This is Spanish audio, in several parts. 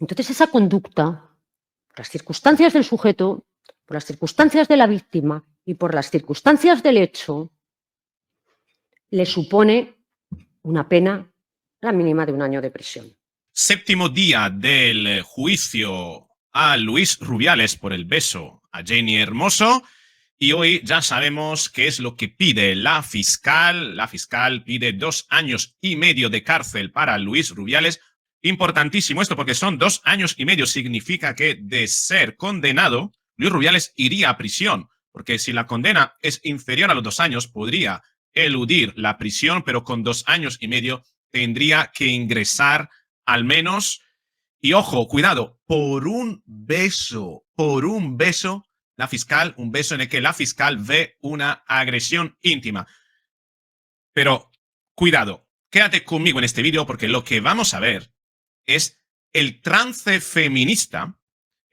Entonces, esa conducta, por las circunstancias del sujeto, por las circunstancias de la víctima y por las circunstancias del hecho, le supone una pena, la mínima, de 1 año de prisión. Séptimo día del juicio a Luis Rubiales por el beso a Jenny Hermoso. Y hoy ya sabemos qué es lo que pide la fiscal. La fiscal pide 2 años y medio de cárcel para Luis Rubiales. Importantísimo esto porque son 2 años y medio. Significa que de ser condenado, Luis Rubiales iría a prisión. Porque si la condena es inferior a los 2 años, podría eludir la prisión, pero con 2 años y medio tendría que ingresar al menos. Y ojo, cuidado, por un beso, la fiscal, un beso en el que la fiscal ve una agresión íntima. Pero cuidado, quédate conmigo en este vídeo porque lo que vamos a ver es el trance feminista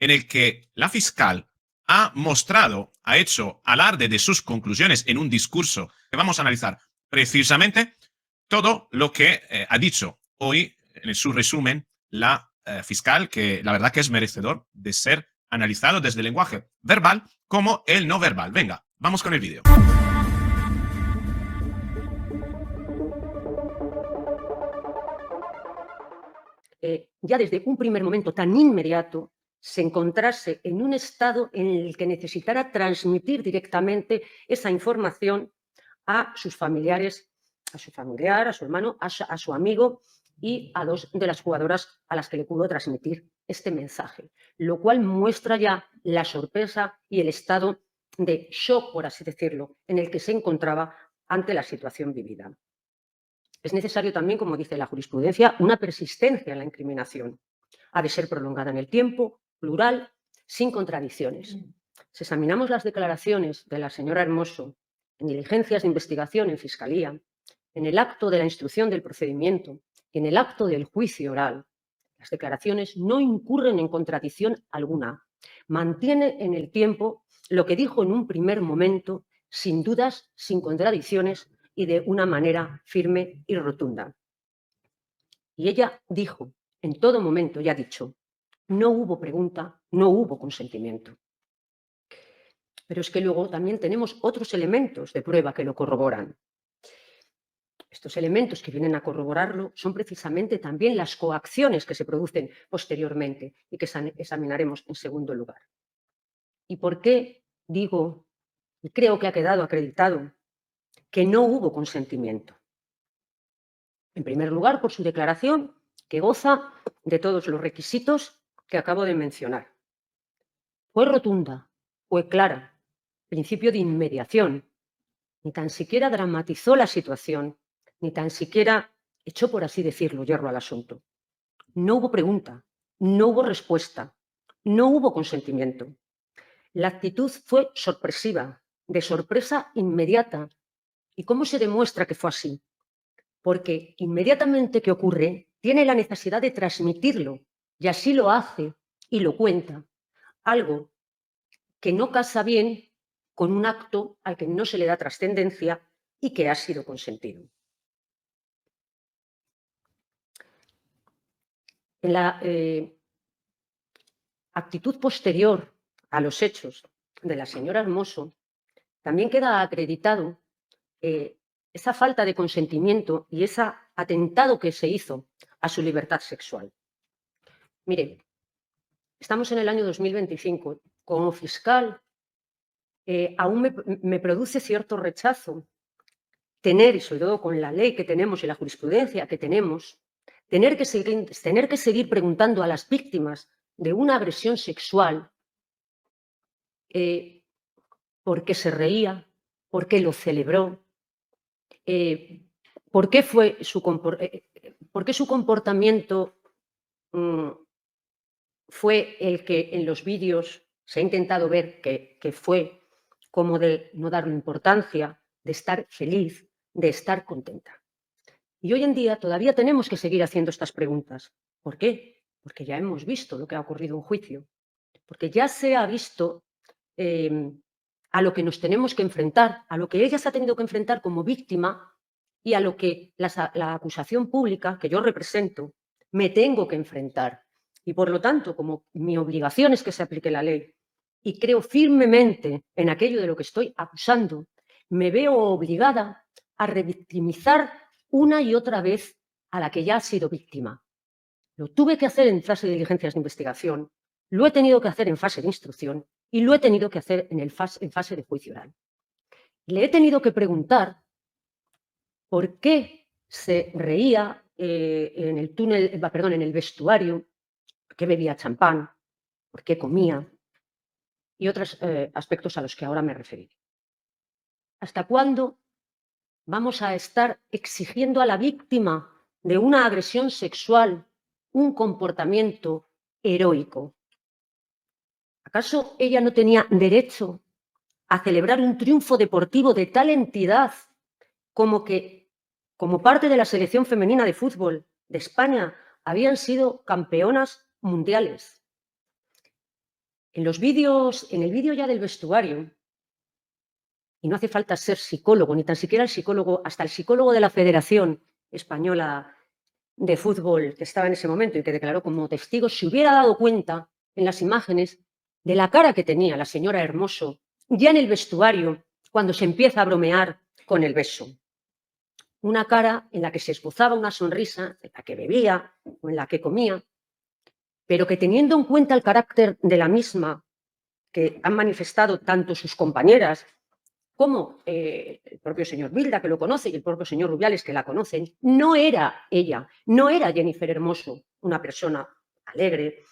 en el que la fiscal ha mostrado, ha hecho alarde de sus conclusiones en un discurso que vamos a analizar precisamente todo lo que ha dicho hoy en su resumen la fiscal, que la verdad que es merecedor de ser analizado desde el lenguaje verbal como el no verbal. Venga, vamos con el vídeo. Ya desde un primer momento tan inmediato se encontrase en un estado en el que necesitara transmitir directamente esa información a sus familiares, a su familiar, a su hermano, a su amigo y a 2 de las jugadoras a las que le pudo transmitir este mensaje, lo cual muestra ya la sorpresa y el estado de shock, por así decirlo, en el que se encontraba ante la situación vivida. Es necesario también, como dice la jurisprudencia, una persistencia en la incriminación. Ha de ser prolongada en el tiempo, plural, sin contradicciones. Si examinamos las declaraciones de la señora Hermoso en diligencias de investigación en Fiscalía, en el acto de la instrucción del procedimiento y en el acto del juicio oral, las declaraciones no incurren en contradicción alguna. Mantiene en el tiempo lo que dijo en un primer momento, sin dudas, sin contradicciones y de una manera firme y rotunda. Y ella dijo en todo momento, y ha dicho, no hubo pregunta, no hubo consentimiento. Pero es que luego también tenemos otros elementos de prueba que lo corroboran. Estos elementos que vienen a corroborarlo son precisamente también las coacciones que se producen posteriormente y que examinaremos en segundo lugar. ¿Y por qué digo, y creo que ha quedado acreditado, que no hubo consentimiento? En primer lugar, por su declaración, que goza de todos los requisitos que acabo de mencionar. Fue rotunda, fue clara, principio de inmediación. Ni tan siquiera dramatizó la situación, ni tan siquiera echó, por así decirlo, hierro al asunto. No hubo pregunta, no hubo respuesta, no hubo consentimiento. La actitud fue sorpresiva, de sorpresa inmediata. ¿Y cómo se demuestra que fue así? Porque inmediatamente que ocurre, tiene la necesidad de transmitirlo, y así lo hace y lo cuenta. Algo que no casa bien con un acto al que no se le da trascendencia y que ha sido consentido. En la actitud posterior a los hechos de la señora Hermoso, también queda acreditado esa falta de consentimiento y ese atentado que se hizo a su libertad sexual. Mire, estamos en el año 2025. Como fiscal, aún me produce cierto rechazo tener, y sobre todo con la ley que tenemos y la jurisprudencia que tenemos, tener que seguir preguntando a las víctimas de una agresión sexual por qué se reía, por qué lo celebró, por qué su comportamiento fue el que en los vídeos se ha intentado ver que fue como de no darle importancia, de estar feliz, de estar contenta. Y hoy en día todavía tenemos que seguir haciendo estas preguntas. ¿Por qué? Porque ya hemos visto lo que ha ocurrido en juicio, porque ya se ha visto a lo que nos tenemos que enfrentar, a lo que ella se ha tenido que enfrentar como víctima y a lo que la acusación pública que yo represento me tengo que enfrentar. Y por lo tanto, como mi obligación es que se aplique la ley y creo firmemente en aquello de lo que estoy acusando, me veo obligada a revictimizar una y otra vez a la que ya ha sido víctima. Lo tuve que hacer en fase de diligencias de investigación, lo he tenido que hacer en fase de instrucción y lo he tenido que hacer en fase de juicio oral. Le he tenido que preguntar por qué se reía en el túnel, perdón, en el vestuario, por qué bebía champán, por qué comía y otros aspectos a los que ahora me referiré. ¿Hasta cuándo vamos a estar exigiendo a la víctima de una agresión sexual un comportamiento heroico? ¿Acaso ella no tenía derecho a celebrar un triunfo deportivo de tal entidad como que, como parte de la selección femenina de fútbol de España, habían sido campeonas mundiales? En los vídeos, en el vídeo ya del vestuario, y no hace falta ser psicólogo, ni tan siquiera el psicólogo, hasta el psicólogo de la Federación Española de Fútbol que estaba en ese momento y que declaró como testigo, se hubiera dado cuenta en las imágenes de la cara que tenía la señora Hermoso ya en el vestuario cuando se empieza a bromear con el beso. Una cara en la que se esbozaba una sonrisa, en la que bebía o en la que comía, pero que teniendo en cuenta el carácter de la misma que han manifestado tanto sus compañeras como el propio señor Bilda, que lo conoce, y el propio señor Rubiales, que la conocen, no era ella, no era Jennifer Hermoso una persona alegre,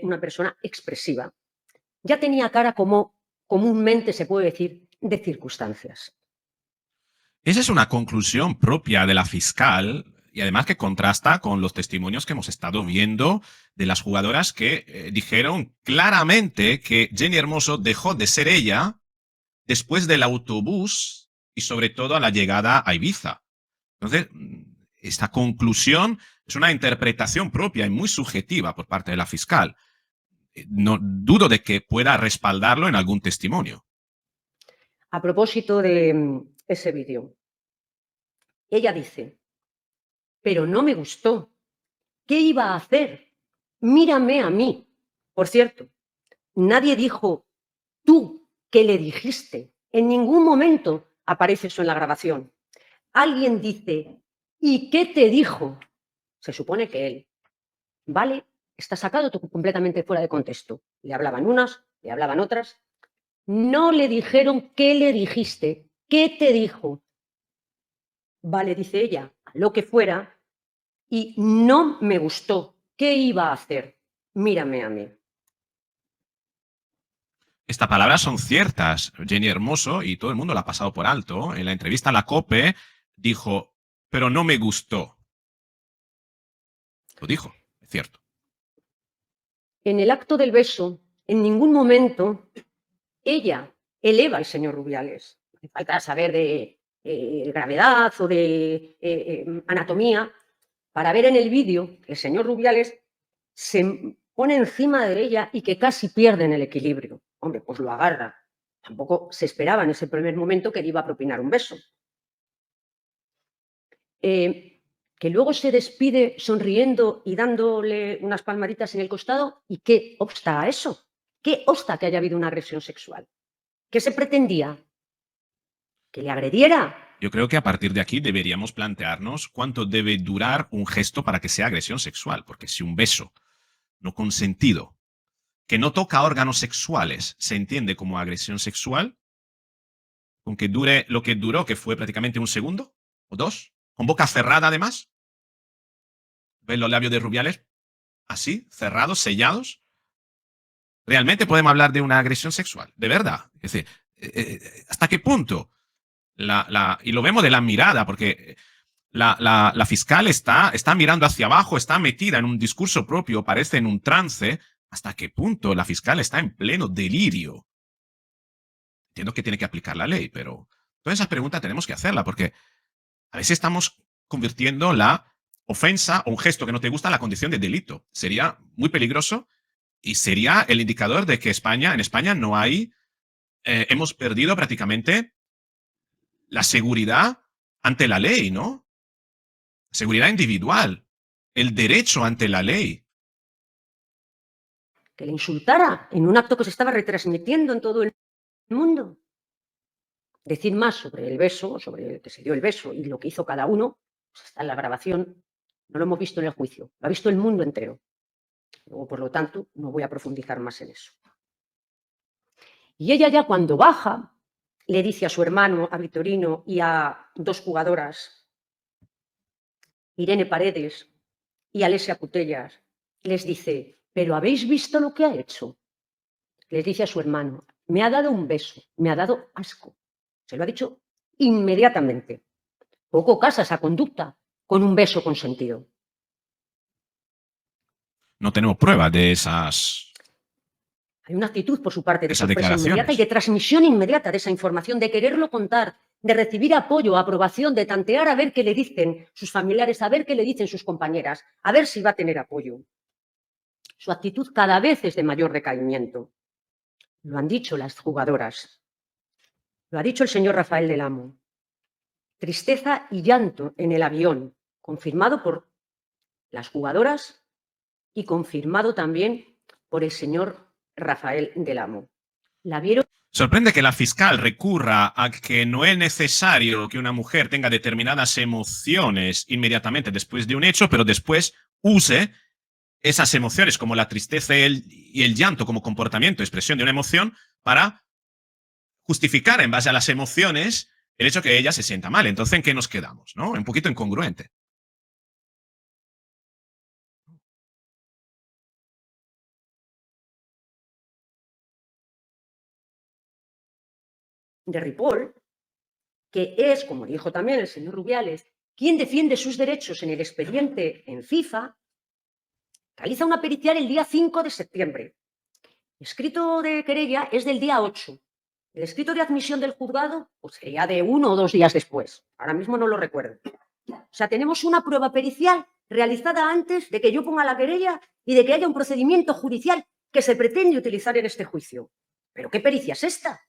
una persona expresiva. Ya tenía cara, como comúnmente se puede decir, de circunstancias. Esa es una conclusión propia de la fiscal y además que contrasta con los testimonios que hemos estado viendo de las jugadoras que dijeron claramente que Jenny Hermoso dejó de ser ella después del autobús y sobre todo a la llegada a Ibiza. Entonces, esta conclusión es una interpretación propia y muy subjetiva por parte de la fiscal. No dudo de que pueda respaldarlo en algún testimonio. A propósito de ese vídeo, ella dice, pero no me gustó. ¿Qué iba a hacer? Mírame a mí. Por cierto, nadie dijo, tú, ¿qué le dijiste? En ningún momento aparece eso en la grabación. Alguien dice, ¿y qué te dijo? Se supone que él. ¿Vale? Está sacado completamente fuera de contexto. Le hablaban unas, le hablaban otras. No le dijeron qué le dijiste, qué te dijo. Vale, dice ella, a lo que fuera, y no me gustó. ¿Qué iba a hacer? Mírame a mí. Estas palabras son ciertas. Jenny Hermoso, y todo el mundo la ha pasado por alto, en la entrevista a la COPE dijo, pero no me gustó. Lo dijo, es cierto. En el acto del beso, en ningún momento ella eleva al señor Rubiales. No hace falta saber de gravedad o de anatomía para ver en el vídeo que el señor Rubiales se pone encima de ella y que casi pierden el equilibrio. Hombre, pues lo agarra. Tampoco se esperaba en ese primer momento que le iba a propinar un beso. Que luego se despide sonriendo y dándole unas palmaditas en el costado. ¿Y qué obsta a eso? ¿Qué obsta que haya habido una agresión sexual? ¿Qué se pretendía? ¿Que le agrediera? Yo creo que a partir de aquí deberíamos plantearnos cuánto debe durar un gesto para que sea agresión sexual, porque si un beso no consentido, que no toca órganos sexuales, se entiende como agresión sexual, con que dure lo que duró, que fue prácticamente un segundo o dos, con boca cerrada además. ¿Ven los labios de Rubiales? Así, cerrados, sellados. ¿Realmente podemos hablar de una agresión sexual? ¿De verdad? Es decir, ¿hasta qué punto? Y lo vemos de la mirada, porque la fiscal está mirando hacia abajo, está metida en un discurso propio, parece en un trance. ¿Hasta qué punto la fiscal está en pleno delirio? Entiendo que tiene que aplicar la ley, pero todas esas preguntas tenemos que hacerla, porque a veces estamos convirtiendo la ofensa o un gesto que no te gusta en la condición de delito. Sería muy peligroso y sería el indicador de que en España no hay, hemos perdido prácticamente la seguridad ante la ley, ¿no? Seguridad individual, el derecho ante la ley. que le insultara en un acto que se estaba retransmitiendo en todo el mundo. Decir más sobre el beso, sobre el que se dio el beso y lo que hizo cada uno, pues está en la grabación, no lo hemos visto en el juicio, lo ha visto el mundo entero. Luego, por lo tanto, no voy a profundizar más en eso. Y ella ya cuando baja, le dice a su hermano, a Vitorino y a dos jugadoras, Irene Paredes y Alesia Putellas, les dice, ¿pero habéis visto lo que ha hecho? Les dice a su hermano, me ha dado un beso, me ha dado asco. Se lo ha dicho inmediatamente. Poco casa esa conducta con un beso consentido. No tenemos prueba de esas Hay una actitud por su parte de esas sorpresa inmediata y declaraciones. de transmisión inmediata de esa información, de quererlo contar, de recibir apoyo, aprobación, de tantear a ver qué le dicen sus familiares, a ver qué le dicen sus compañeras, a ver si va a tener apoyo. Su actitud cada vez es de mayor recaimiento. Lo han dicho las jugadoras. Lo ha dicho el señor Rafael del Amo. Tristeza y llanto en el avión, confirmado por las jugadoras y confirmado también por el señor Rafael del Amo. La vieron. Sorprende que la fiscal recurra a que no es necesario que una mujer tenga determinadas emociones inmediatamente después de un hecho, pero después use esas emociones como la tristeza y el llanto como comportamiento, expresión de una emoción, para justificar en base a las emociones el hecho que ella se sienta mal. Entonces, ¿en qué nos quedamos? ¿No? Un poquito incongruente. De Ripoll, que es, como dijo también el señor Rubiales, quien defiende sus derechos en el expediente en FIFA, realiza una pericial el día 5 de septiembre. El escrito de querella es del día 8. El escrito de admisión del juzgado pues sería de 1 o 2 días después. Ahora mismo no lo recuerdo. O sea, tenemos una prueba pericial realizada antes de que yo ponga la querella y de que haya un procedimiento judicial que se pretende utilizar en este juicio. ¿Pero qué pericia es esta?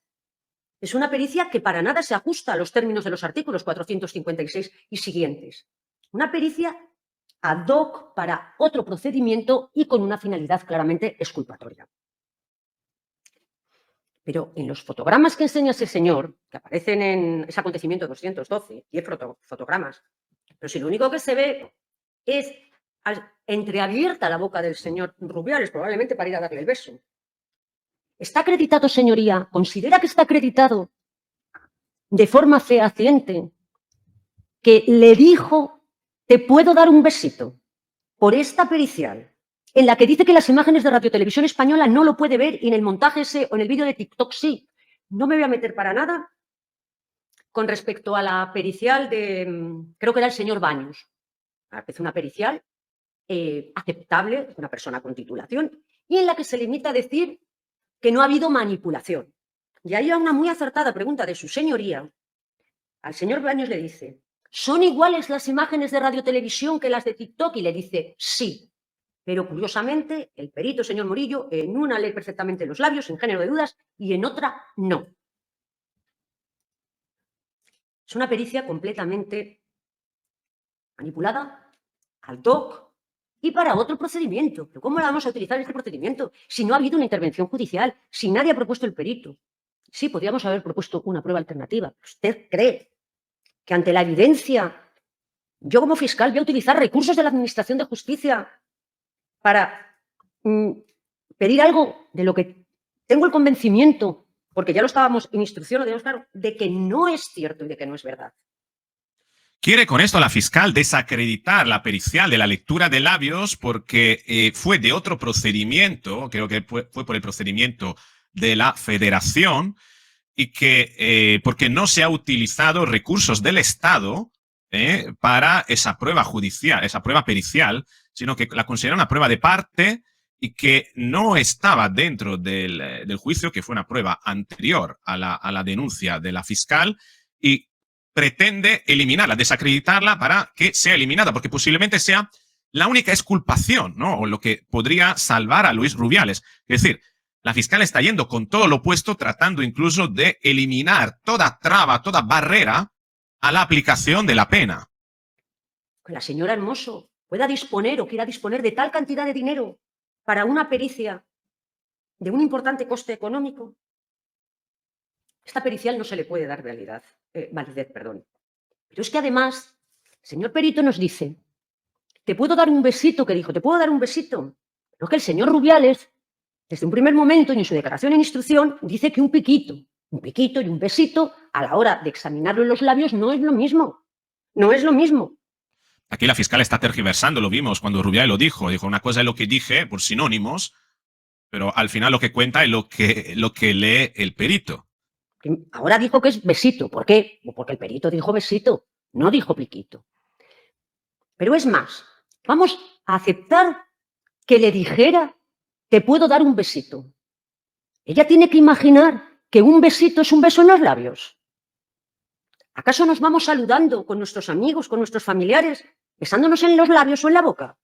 Es una pericia que para nada se ajusta a los términos de los artículos 456 y siguientes. Una pericia ad hoc para otro procedimiento y con una finalidad claramente exculpatoria. Pero en los fotogramas que enseña ese señor, que aparecen en ese acontecimiento 212, 10 fotogramas, pero si lo único que se ve es entreabierta la boca del señor Rubiales, probablemente para ir a darle el beso. ¿Está acreditado, señoría? ¿Considera que está acreditado de forma fehaciente que le dijo, te puedo dar un besito, por esta pericial, en la que dice que las imágenes de Radio Televisión Española no lo puede ver y en el montaje ese o en el vídeo de TikTok sí? No me voy a meter para nada con respecto a la pericial de, creo que era el señor Baños. Es una pericial aceptable, una persona con titulación, y en la que se limita a decir que no ha habido manipulación. Y ahí a una muy acertada pregunta de su señoría, al señor Baños le dice, ¿son iguales las imágenes de Radio Televisión que las de TikTok? Y le dice, sí. Pero curiosamente, el perito, señor Morillo, en una lee perfectamente los labios, sin género de dudas, y en otra no. Es una pericia completamente manipulada, ad hoc y para otro procedimiento. ¿Pero cómo la vamos a utilizar este procedimiento si no ha habido una intervención judicial, si nadie ha propuesto el perito? Sí, podríamos haber propuesto una prueba alternativa. ¿Usted cree que ante la evidencia yo como fiscal voy a utilizar recursos de la Administración de Justicia para pedir algo de lo que tengo el convencimiento, porque ya lo estábamos en instrucción, lo tenemos claro, de que no es cierto y de que no es verdad? Quiere con esto la fiscal desacreditar la pericial de la lectura de labios porque fue de otro procedimiento, creo que fue por el procedimiento de la Federación, y que porque no se ha utilizado recursos del Estado para esa prueba judicial, esa prueba pericial, sino que la considera una prueba de parte y que no estaba dentro del juicio, que fue una prueba anterior a la denuncia de la fiscal, y pretende eliminarla, desacreditarla para que sea eliminada, porque posiblemente sea la única exculpación, ¿no? O lo que podría salvar a Luis Rubiales. Es decir, la fiscal está yendo con todo lo opuesto, tratando incluso de eliminar toda traba, toda barrera a la aplicación de la pena. Que la señora Hermoso pueda disponer o quiera disponer de tal cantidad de dinero para una pericia de un importante coste económico, esta pericial no se le puede dar validez. Pero es que además, el señor perito nos dice, te puedo dar un besito, que dijo, te puedo dar un besito. Pero es que el señor Rubiales, desde un primer momento y en su declaración en instrucción, dice que un piquito y un besito a la hora de examinarlo en los labios no es lo mismo. No es lo mismo. Aquí la fiscal está tergiversando, lo vimos cuando Rubiales lo dijo. Dijo, una cosa es lo que dije por sinónimos, pero al final lo que cuenta es lo que lee el perito. Ahora dijo que es besito. ¿Por qué? Porque el perito dijo besito, no dijo piquito. Pero es más, vamos a aceptar que le dijera, te puedo dar un besito. Ella tiene que imaginar que un besito es un beso en los labios. ¿Acaso nos vamos saludando con nuestros amigos, con nuestros familiares, besándonos en los labios o en la boca?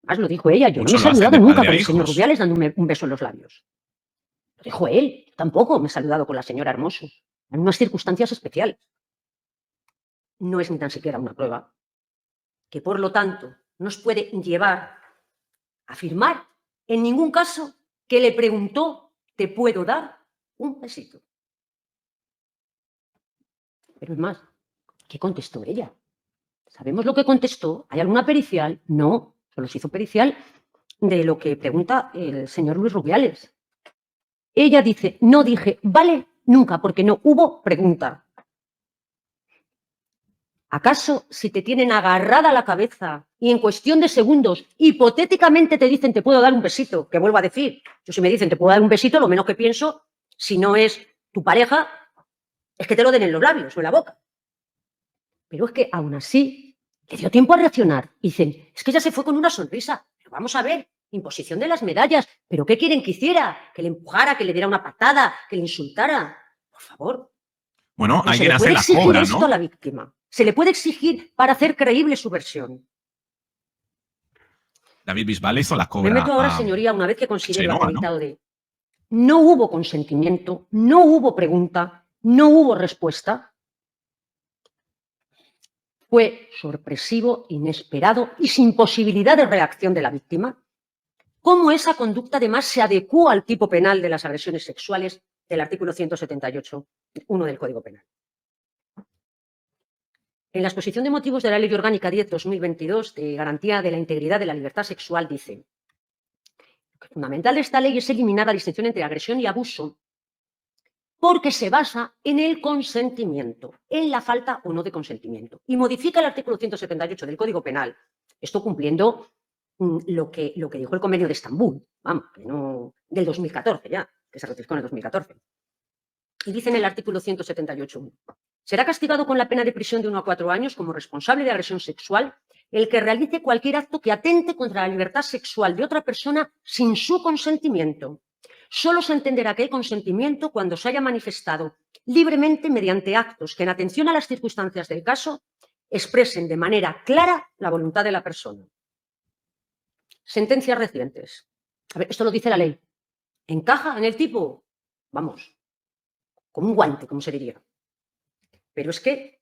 Más lo dijo ella, yo no me he saludado nunca con el señor Rubiales dándome un beso en los labios. Lo dijo él, tampoco me he saludado con la señora Hermoso, en unas circunstancias especiales. No es ni tan siquiera una prueba que, por lo tanto, nos puede llevar a afirmar en ningún caso que le preguntó, ¿te puedo dar un besito? Pero es más, ¿qué contestó ella? ¿Sabemos lo que contestó? ¿Hay alguna pericial? No, solo se hizo pericial de lo que pregunta el señor Luis Rubiales. Ella dice, no dije, vale, nunca, porque no hubo pregunta. ¿Acaso si te tienen agarrada la cabeza y en cuestión de segundos hipotéticamente te dicen te puedo dar un besito? Que vuelvo a decir, yo si me dicen te puedo dar un besito, lo menos que pienso, si no es tu pareja, es que te lo den en los labios o en la boca. Pero es que aún así le dio tiempo a reaccionar. Dicen, es que ella se fue con una sonrisa. Pero vamos a ver, imposición de las medallas. ¿Pero qué quieren que hiciera? ¿Que le empujara, que le diera una patada, que le insultara? Por favor. Bueno, Pero alguien hace la exigir cobra, esto ¿no? a la víctima. Se le puede exigir para hacer creíble su versión. David Bisbal hizo la Me cobra meto ahora, a señoría, una vez que considero Chenoa, ¿no? acreditado de no hubo consentimiento, no hubo pregunta, no hubo respuesta. Fue sorpresivo, inesperado y sin posibilidad de reacción de la víctima. ¿Cómo esa conducta además se adecuó al tipo penal de las agresiones sexuales del artículo 178.1 del Código Penal? En la exposición de motivos de la Ley Orgánica 10/2022 de garantía de la integridad de la libertad sexual dice: lo fundamental de esta ley es eliminar la distinción entre agresión y abuso porque se basa en el consentimiento, en la falta o no de consentimiento. Y modifica el artículo 178 del Código Penal, esto cumpliendo lo que dijo el Convenio de Estambul, vamos, que no, del 2014 ya, que se ratificó en el 2014. Y dice en el artículo 178.1: será castigado con la pena de prisión de 1 a 4 años como responsable de agresión sexual el que realice cualquier acto que atente contra la libertad sexual de otra persona sin su consentimiento. Solo se entenderá que hay consentimiento cuando se haya manifestado libremente mediante actos que, en atención a las circunstancias del caso, expresen de manera clara la voluntad de la persona. Sentencias recientes. A ver, esto lo dice la ley. ¿Encaja en el tipo? Vamos, como un guante, como se diría. Pero es que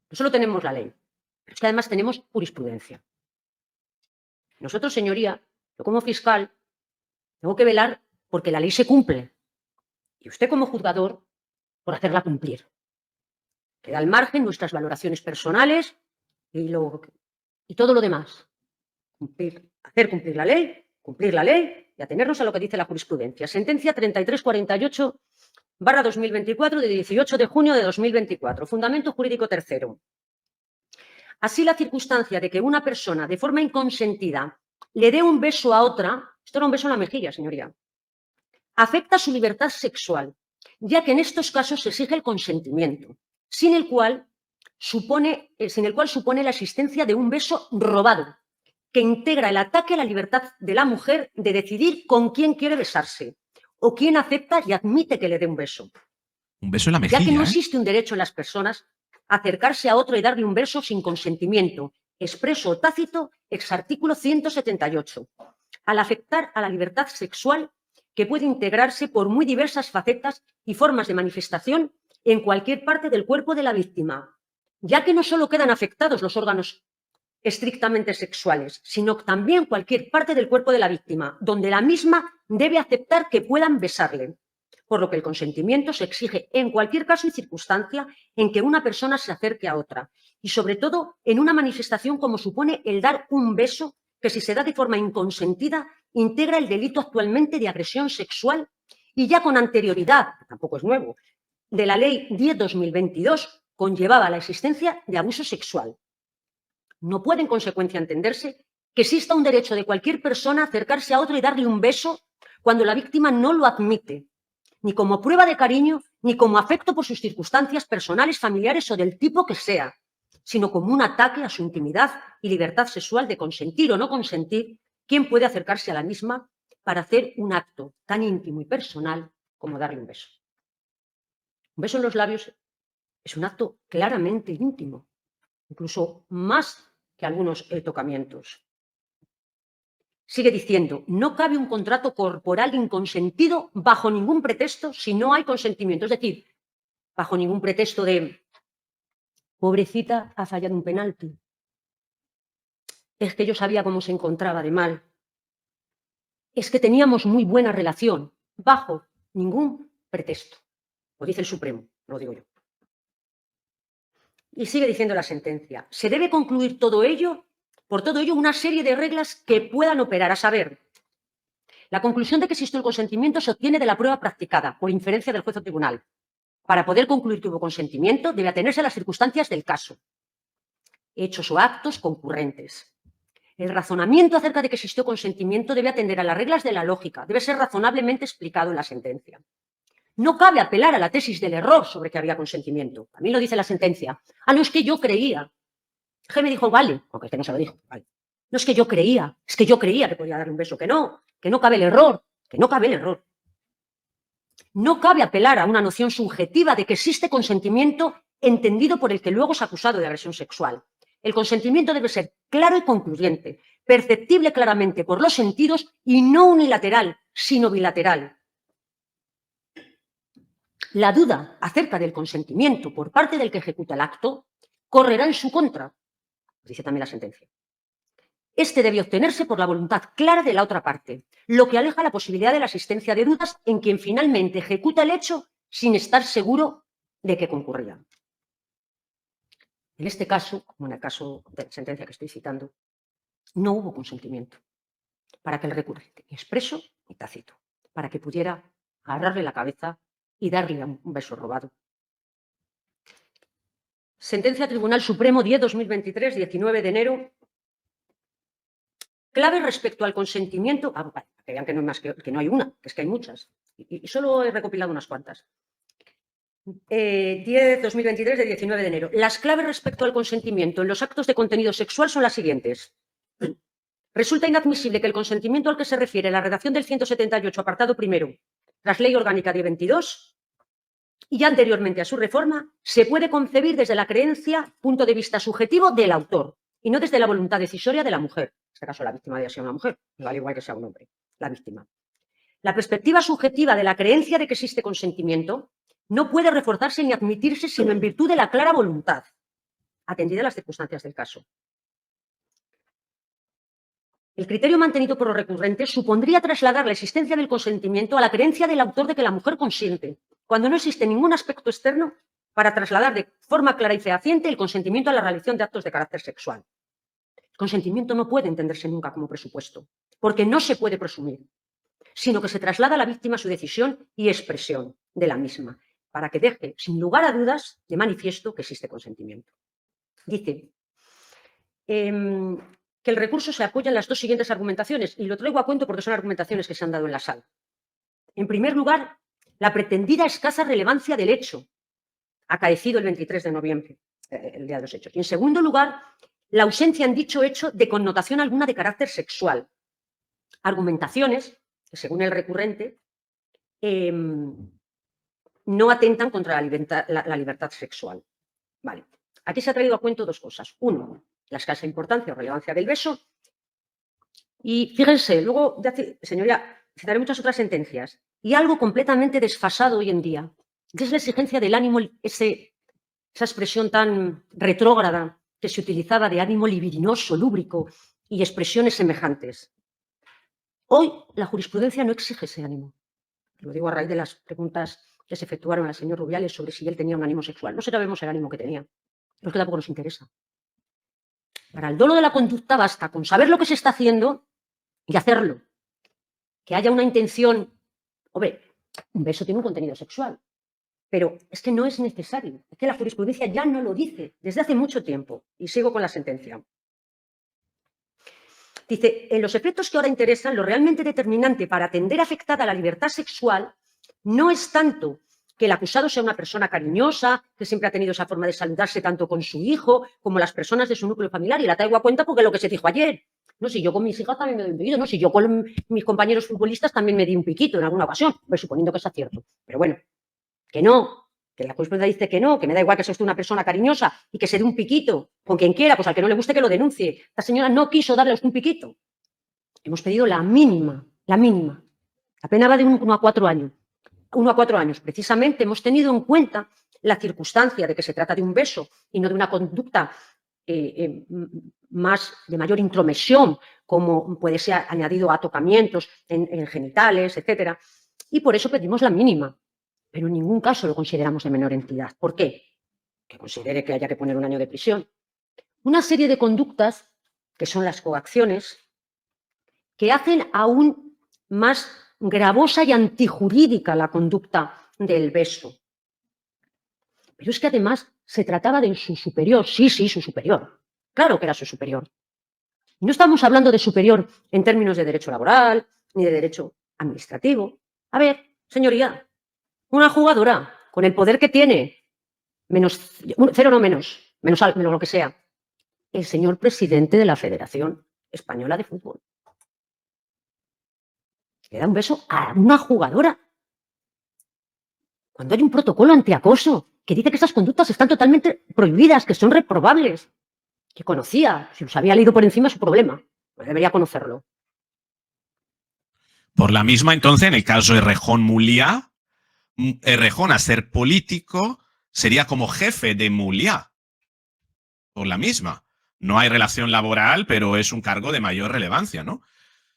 no solo tenemos la ley, pero es que además tenemos jurisprudencia. Nosotros, señoría, yo como fiscal, tengo que velar porque la ley se cumple. Y usted como juzgador, por hacerla cumplir. Queda al margen nuestras valoraciones personales y todo lo demás. Hacer cumplir la ley y atenernos a lo que dice la jurisprudencia. Sentencia 3348/2024 de 18 de junio de 2024. Fundamento jurídico tercero. Así, la circunstancia de que una persona de forma inconsentida le dé un beso a otra, esto era un beso en la mejilla, señoría, afecta su libertad sexual, ya que en estos casos se exige el consentimiento, sin el cual supone la existencia de un beso robado, que integra el ataque a la libertad de la mujer de decidir con quién quiere besarse o quién acepta y admite que le dé un beso. Un beso en la mejilla, Ya que no existe un derecho en las personas a acercarse a otro y darle un beso sin consentimiento, expreso o tácito, ex artículo 178, al afectar a la libertad sexual que puede integrarse por muy diversas facetas y formas de manifestación en cualquier parte del cuerpo de la víctima, ya que no solo quedan afectados los órganos estrictamente sexuales, sino también cualquier parte del cuerpo de la víctima, donde la misma debe aceptar que puedan besarle, por lo que el consentimiento se exige en cualquier caso y circunstancia en que una persona se acerque a otra, y sobre todo en una manifestación como supone el dar un beso, que si se da de forma inconsentida, integra el delito actualmente de agresión sexual y ya con anterioridad, tampoco es nuevo, de la Ley 10/2022 conllevaba la existencia de abuso sexual. No puede, en consecuencia, entenderse que exista un derecho de cualquier persona a acercarse a otro y darle un beso cuando la víctima no lo admite, ni como prueba de cariño, ni como afecto por sus circunstancias personales, familiares o del tipo que sea, sino como un ataque a su intimidad y libertad sexual de consentir o no consentir quién puede acercarse a la misma para hacer un acto tan íntimo y personal como darle un beso. Un beso en los labios es un acto claramente íntimo, incluso más que algunos tocamientos. Sigue diciendo, no cabe un contrato corporal inconsentido bajo ningún pretexto si no hay consentimiento. Es decir, bajo ningún pretexto de, pobrecita, ha fallado un penalti. Es que yo sabía cómo se encontraba de mal. Es que teníamos muy buena relación, bajo ningún pretexto. Lo dice el Supremo, lo digo yo. Y sigue diciendo la sentencia, se debe concluir por todo ello, una serie de reglas que puedan operar, a saber, la conclusión de que existió el consentimiento se obtiene de la prueba practicada, por inferencia del juez o tribunal. Para poder concluir que hubo consentimiento, debe atenerse a las circunstancias del caso, hechos o actos concurrentes. El razonamiento acerca de que existió consentimiento debe atender a las reglas de la lógica, debe ser razonablemente explicado en la sentencia. No cabe apelar a la tesis del error sobre que había consentimiento. También lo dice la sentencia. Ah, no, es que yo creía. G me dijo, vale, aunque es que no se lo dijo, vale. No es que yo creía, es que yo creía que podía darle un beso, que no cabe el error, que no cabe el error. No cabe apelar a una noción subjetiva de que existe consentimiento entendido por el que luego es acusado de agresión sexual. El consentimiento debe ser claro y concluyente, perceptible claramente por los sentidos y no unilateral, sino bilateral. La duda acerca del consentimiento por parte del que ejecuta el acto correrá en su contra, dice también la sentencia. Este debe obtenerse por la voluntad clara de la otra parte, lo que aleja la posibilidad de la existencia de dudas en quien finalmente ejecuta el hecho sin estar seguro de que concurría. En este caso, como en el caso de la sentencia que estoy citando, no hubo consentimiento para que el recurrente, expreso y tácito, para que pudiera agarrarle la cabeza y darle un beso robado. Sentencia Tribunal Supremo 10/2023, 19 de enero. Clave respecto al consentimiento, para que vean que no, que no hay una, que es que hay muchas, y solo he recopilado unas cuantas. 10/2023 de 19 de enero. Las claves respecto al consentimiento en los actos de contenido sexual son las siguientes. Resulta inadmisible que el consentimiento al que se refiere la redacción del 178, apartado primero, tras Ley Orgánica 10/22, y anteriormente a su reforma, se puede concebir desde la creencia, punto de vista subjetivo del autor, y no desde la voluntad decisoria de la mujer. En este caso, la víctima debe ser una mujer, al igual que sea un hombre, la víctima. La perspectiva subjetiva de la creencia de que existe consentimiento no puede reforzarse ni admitirse sino en virtud de la clara voluntad, atendida a las circunstancias del caso. El criterio mantenido por los recurrentes supondría trasladar la existencia del consentimiento a la creencia del autor de que la mujer consiente, cuando no existe ningún aspecto externo para trasladar de forma clara y fehaciente el consentimiento a la realización de actos de carácter sexual. El consentimiento no puede entenderse nunca como presupuesto, porque no se puede presumir, sino que se traslada a la víctima su decisión y expresión de la misma, para que deje, sin lugar a dudas, de manifiesto que existe consentimiento. Dice que el recurso se apoya en las dos siguientes argumentaciones, y lo traigo a cuento porque son argumentaciones que se han dado en la sala. En primer lugar, la pretendida escasa relevancia del hecho, acaecido el 23 de noviembre, el día de los hechos. Y en segundo lugar, la ausencia en dicho hecho de connotación alguna de carácter sexual. Argumentaciones que, según el recurrente, no atentan contra la libertad sexual. Vale. Aquí se ha traído a cuento dos cosas. Uno, la escasa importancia o relevancia del beso. Y fíjense, luego, señoría, citaré muchas otras sentencias. Y algo completamente desfasado hoy en día, que es la exigencia del ánimo, esa expresión tan retrógrada que se utilizaba de ánimo libidinoso, lúbrico y expresiones semejantes. Hoy la jurisprudencia no exige ese ánimo. Lo digo a raíz de las preguntas que se efectuaron al señor Rubiales sobre si él tenía un ánimo sexual. No sabemos el ánimo que tenía, pero es que tampoco nos interesa. Para el dolo de la conducta basta con saber lo que se está haciendo y hacerlo. Que haya una intención. Hombre, un beso tiene un contenido sexual, pero es que no es necesario. Es que la jurisprudencia ya no lo dice desde hace mucho tiempo. Y sigo con la sentencia. Dice, en los efectos que ahora interesan, lo realmente determinante para atender afectada la libertad sexual no es tanto que el acusado sea una persona cariñosa, que siempre ha tenido esa forma de saludarse tanto con su hijo como las personas de su núcleo familiar, y la traigo a cuenta porque es lo que se dijo ayer. No, si yo con mis hijas también me doy un piquito, no, si yo con mis compañeros futbolistas también me di un piquito en alguna ocasión, pues suponiendo que sea cierto. Pero bueno, que no, que la jurisprudencia dice que no, que me da igual que sea usted una persona cariñosa y que se dé un piquito con quien quiera, pues al que no le guste que lo denuncie. La señora no quiso darle a usted un piquito. Hemos pedido la mínima, la mínima. La pena va de 1 a 4 años. 1 a 4 años. Precisamente hemos tenido en cuenta la circunstancia de que se trata de un beso y no de una conducta más de mayor intromisión, como puede ser añadido a tocamientos en genitales, etcétera. Y por eso pedimos la mínima. Pero en ningún caso lo consideramos de menor entidad. ¿Por qué? Que considere que haya que poner 1 año de prisión. Una serie de conductas, que son las coacciones, que hacen aún más gravosa y antijurídica la conducta del beso. Pero es que además se trataba de su superior. Sí, su superior. Claro que era su superior. Y no estamos hablando de superior en términos de derecho laboral ni de derecho administrativo. A ver, señoría, una jugadora con el poder que tiene, cero no menos lo que sea, el señor presidente de la Federación Española de Fútbol. Le da un beso a una jugadora. Cuando hay un protocolo antiacoso que dice que esas conductas están totalmente prohibidas, que son reprobables, que conocía, si los había leído por encima es su problema, pues debería conocerlo. Por la misma, entonces, en el caso de Errejón Muliá, Errejón, a ser político, sería como jefe de Muliá. Por la misma. No hay relación laboral, pero es un cargo de mayor relevancia, ¿no?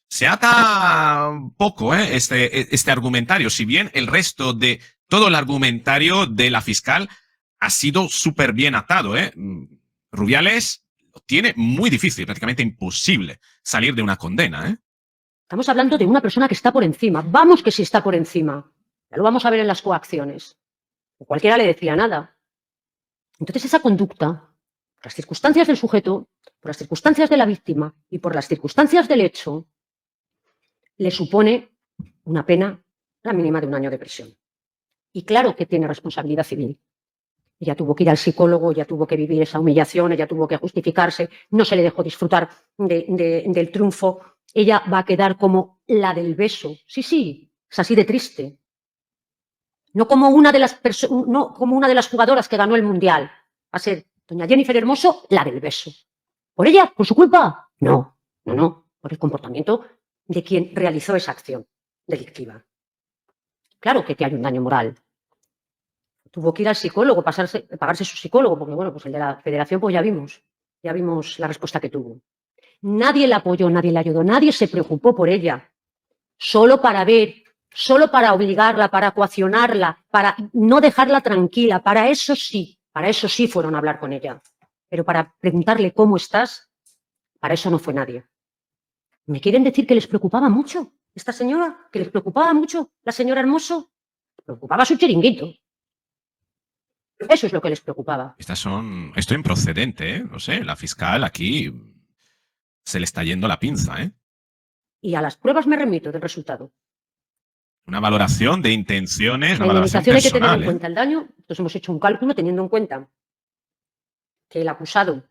Se ata poco este argumentario, si bien el resto de todo el argumentario de la fiscal ha sido súper bien atado. Rubiales lo tiene muy difícil, prácticamente imposible salir de una condena. Estamos hablando de una persona que está por encima. Vamos que sí está por encima. Ya lo vamos a ver en las coacciones. Cualquiera le decía nada. Entonces esa conducta, por las circunstancias del sujeto, por las circunstancias de la víctima y por las circunstancias del hecho, le supone una pena, la mínima de 1 año de prisión. Y claro que tiene responsabilidad civil. Ella tuvo que ir al psicólogo, ella tuvo que vivir esa humillación, ella tuvo que justificarse, no se le dejó disfrutar del triunfo. Ella va a quedar como la del beso. Sí, es así de triste. No como una de las jugadoras que ganó el Mundial. Va a ser doña Jennifer Hermoso, la del beso. ¿Por ella? ¿Por su culpa? No. Por el comportamiento de quien realizó esa acción delictiva. Claro que hay un daño moral. Tuvo que ir al psicólogo, pagarse su psicólogo, porque bueno, pues el de la federación, pues ya vimos la respuesta que tuvo. Nadie la apoyó, nadie la ayudó, nadie se preocupó por ella. Solo para obligarla, para coaccionarla, para no dejarla tranquila. Para eso sí fueron a hablar con ella. Pero para preguntarle cómo estás, para eso no fue nadie. ¿Me quieren decir que les preocupaba mucho esta señora? ¿Que les preocupaba mucho la señora Hermoso? Preocupaba su chiringuito. Eso es lo que les preocupaba. Esto improcedente, no sé, la fiscal aquí se le está yendo la pinza, Y a las pruebas me remito del resultado. Una valoración de intenciones, La una valoración indemnización hay que tener personal. en cuenta el daño. Entonces hemos hecho un cálculo teniendo en cuenta que el acusado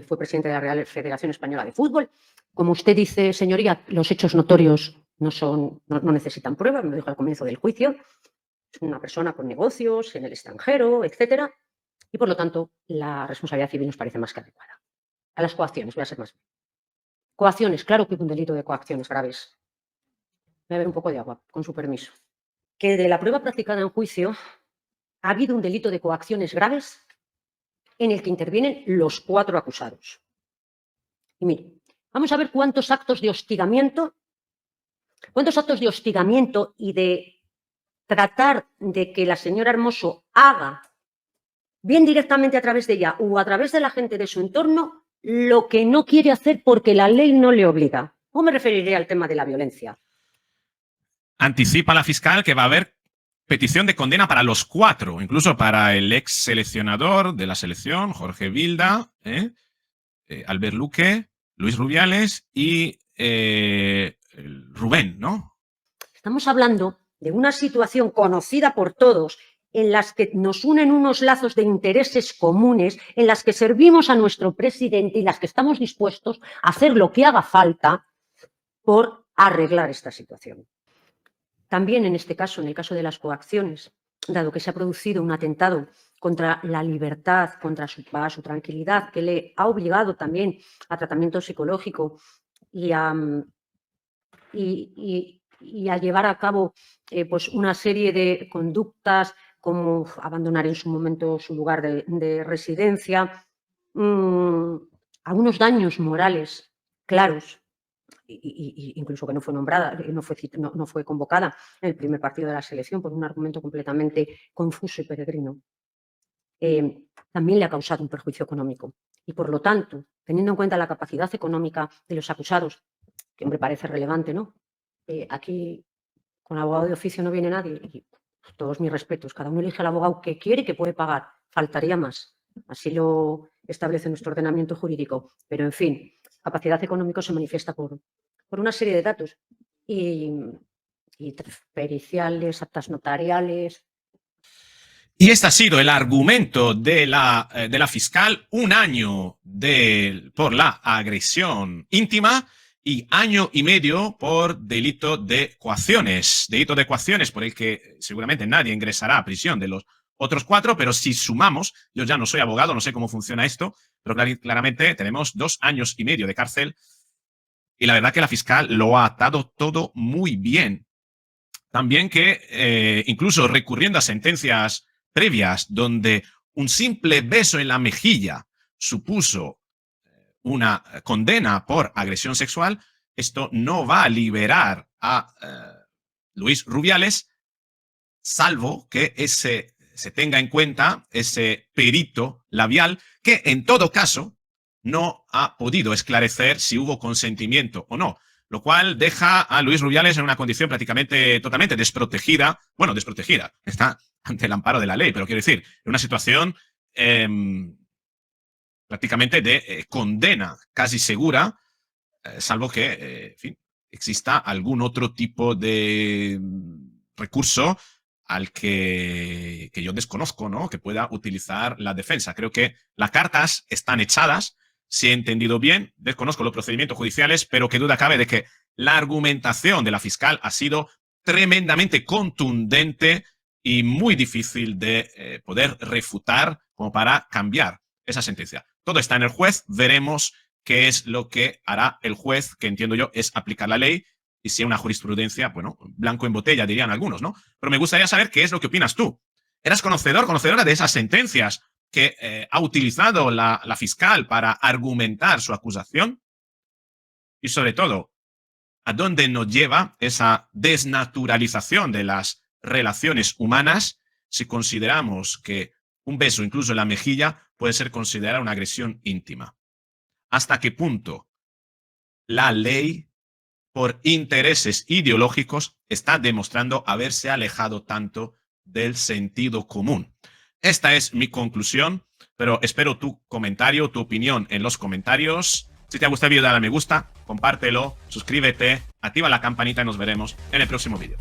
fue presidente de la Real Federación Española de Fútbol. Como usted dice, señoría, los hechos notorios no necesitan pruebas, me lo dijo al comienzo del juicio. Es una persona con negocios en el extranjero, etcétera, y por lo tanto la responsabilidad civil nos parece más que adecuada. A las coacciones, voy a ser más. Coacciones, claro que hubo un delito de coacciones graves. Voy a beber un poco de agua, con su permiso. Que de la prueba practicada en juicio ha habido un delito de coacciones graves, en el que intervienen los 4 acusados. Y mire, vamos a ver cuántos actos de hostigamiento y de tratar de que la señora Hermoso haga, bien directamente a través de ella o a través de la gente de su entorno, lo que no quiere hacer porque la ley no le obliga. O me referiré al tema de la violencia. Anticipa la fiscal que va a haber petición de condena para los 4, incluso para el ex seleccionador de la selección, Jorge Vilda, Albert Luque, Luis Rubiales y Rubén, ¿no? Estamos hablando de una situación conocida por todos, en las que nos unen unos lazos de intereses comunes, en las que servimos a nuestro presidente y las que estamos dispuestos a hacer lo que haga falta por arreglar esta situación. También en este caso, en el caso de las coacciones, dado que se ha producido un atentado contra la libertad, contra su paz, su tranquilidad, que le ha obligado también a tratamiento psicológico y a llevar a cabo pues una serie de conductas como abandonar en su momento su lugar de residencia, a unos daños morales claros, incluso que no fue nombrada, no fue convocada en el primer partido de la selección por un argumento completamente confuso y peregrino, también le ha causado un perjuicio económico. Y por lo tanto, teniendo en cuenta la capacidad económica de los acusados, que hombre parece relevante, ¿no? Aquí con abogado de oficio no viene nadie y todos mis respetos, cada uno elige al abogado que quiere y que puede pagar, faltaría más, así lo establece nuestro ordenamiento jurídico, pero en fin, capacidad económica se manifiesta por una serie de datos y periciales, actas notariales. Y este ha sido el argumento de la fiscal, 1 año por la agresión íntima y 1 año y medio por delito de coacciones por el que seguramente nadie ingresará a prisión de los otros 4, pero si sumamos, yo ya no soy abogado, no sé cómo funciona esto, pero claramente tenemos 2 años y medio de cárcel y la verdad que la fiscal lo ha atado todo muy bien. También que incluso recurriendo a sentencias previas donde un simple beso en la mejilla supuso una condena por agresión sexual, esto no va a liberar a Luis Rubiales, salvo que se tenga en cuenta ese perito labial que en todo caso no ha podido esclarecer si hubo consentimiento o no, lo cual deja a Luis Rubiales en una condición prácticamente totalmente desprotegida. Bueno, desprotegida, está ante el amparo de la ley, pero quiero decir, en una situación prácticamente de condena casi segura, salvo que en fin, exista algún otro tipo de recurso al que yo desconozco, ¿no? Que pueda utilizar la defensa. Creo que las cartas están echadas, si he entendido bien, desconozco los procedimientos judiciales, pero qué duda cabe de que la argumentación de la fiscal ha sido tremendamente contundente y muy difícil de poder refutar como para cambiar esa sentencia. Todo está en el juez, veremos qué es lo que hará el juez, que entiendo yo es aplicar la ley, y si hay una jurisprudencia, bueno, blanco en botella dirían algunos, ¿no? Pero me gustaría saber qué es lo que opinas tú. ¿Eras conocedora de esas sentencias que ha utilizado la fiscal para argumentar su acusación? Y sobre todo, ¿a dónde nos lleva esa desnaturalización de las relaciones humanas si consideramos que un beso, incluso en la mejilla, puede ser considerada una agresión íntima? ¿Hasta qué punto la ley, por intereses ideológicos, está demostrando haberse alejado tanto del sentido común? Esta es mi conclusión, pero espero tu comentario, tu opinión en los comentarios. Si te ha gustado el vídeo, dale a me gusta, compártelo, suscríbete, activa la campanita y nos veremos en el próximo vídeo.